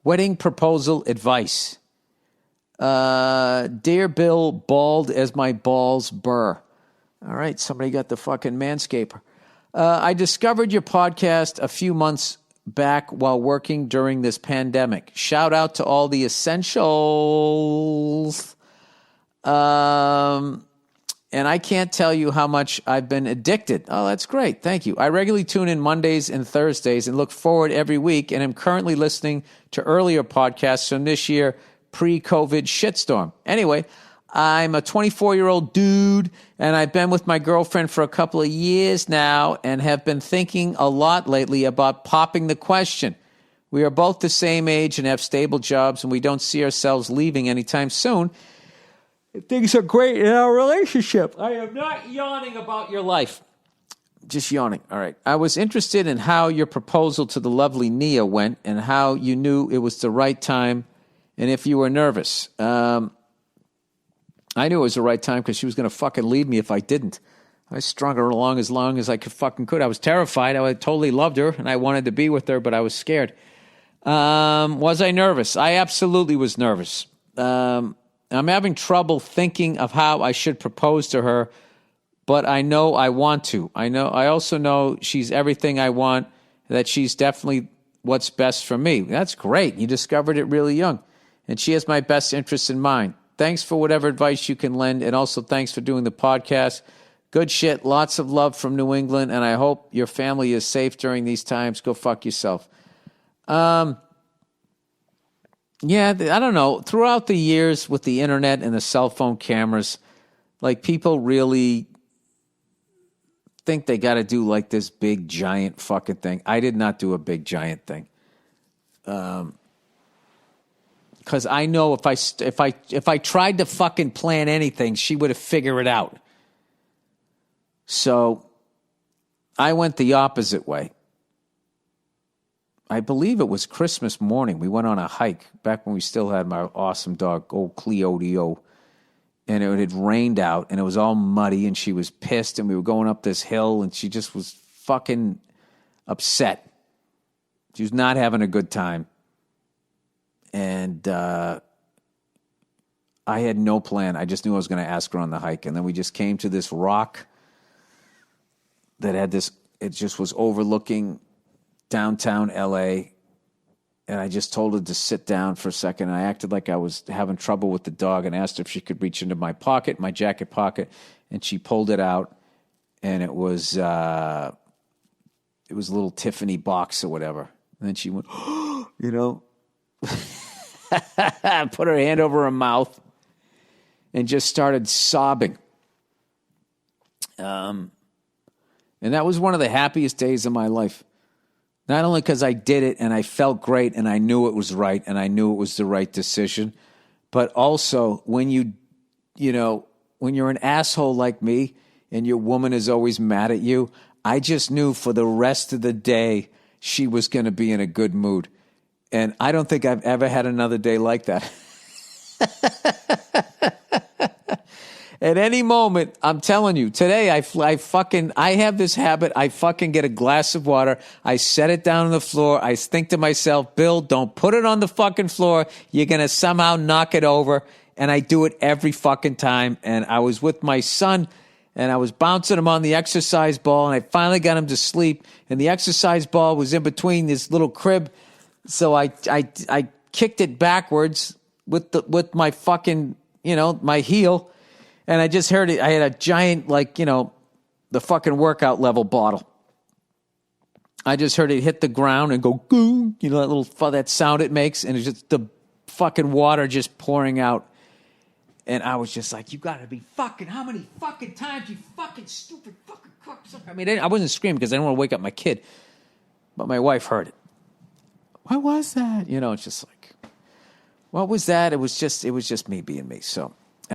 Wedding proposal advice. Dear Bill, bald as my balls, Burr. All right, somebody got the fucking manscaper. I discovered your podcast a few months back while working during this pandemic. Shout out to all the essentials. And I can't tell you how much I've been addicted. Oh, that's great. Thank you. I regularly tune in Mondays and Thursdays and look forward every week, and am currently listening to earlier podcasts from this year, pre-COVID shitstorm. Anyway, I'm a 24-year-old dude, and I've been with my girlfriend for a couple of years now and have been thinking a lot lately about popping the question. We are both the same age and have stable jobs, and we don't see ourselves leaving anytime soon. Things are great in our relationship. I am not yawning about your life. Just yawning. All right. I was interested in how your proposal to the lovely Nia went and how you knew it was the right time and if you were nervous. I knew it was the right time because she was going to fucking leave me if I didn't. I strung her along as long as I could. I was terrified. I totally loved her and I wanted to be with her, but I was scared. Was I nervous? I absolutely was nervous. I'm having trouble thinking of how I should propose to her, but I know I want to. I also know she's everything I want, that she's definitely what's best for me. That's great. You discovered it really young. And she has my best interests in mind. Thanks for whatever advice you can lend, and also thanks for doing the podcast. Good shit. Lots of love from New England, and I hope your family is safe during these times. Go fuck yourself. Yeah, I don't know. Throughout the years with the internet and the cell phone cameras, like people really think they got to do like this big giant fucking thing. I did not do a big giant thing. Because I know if I tried to fucking plan anything, she would have figured it out. So I went the opposite way. I believe it was Christmas morning. We went on a hike back when we still had my awesome dog, old Cleo, and it had rained out, and it was all muddy, and she was pissed, and we were going up this hill, and she just was fucking upset. She was not having a good time. And I had no plan. I just knew I was going to ask her on the hike, and then we just came to this rock that had this, it just was overlooking downtown LA, and I just told her to sit down for a second. I acted like I was having trouble with the dog and asked her if she could reach into my pocket, my jacket pocket, and she pulled it out, and it was a little Tiffany box or whatever. And then she went, put her hand over her mouth and just started sobbing. And that was one of the happiest days of my life. Not only because I did it and I felt great and I knew it was right and I knew it was the right decision, but also when when you're an asshole like me and your woman is always mad at you, I just knew for the rest of the day she was going to be in a good mood. And I don't think I've ever had another day like that. At any moment, I'm telling you, today I have this habit. I fucking get a glass of water. I set it down on the floor. I think to myself, Bill, don't put it on the fucking floor. You're going to somehow knock it over. And I do it every fucking time. And I was with my son and I was bouncing him on the exercise ball and I finally got him to sleep. And the exercise ball was in between this little crib. So I kicked it backwards with my fucking, my heel. And I just heard it. I had a giant, the fucking workout level bottle. I just heard it hit the ground and go, goo, that sound it makes. And it's just the fucking water just pouring out. And I was just like, you got to be fucking, how many fucking times, you fucking stupid fucking cocksucker. I mean, I wasn't screaming because I didn't want to wake up my kid. But my wife heard it. What was that? It's just like, what was that? It was just me being me. So.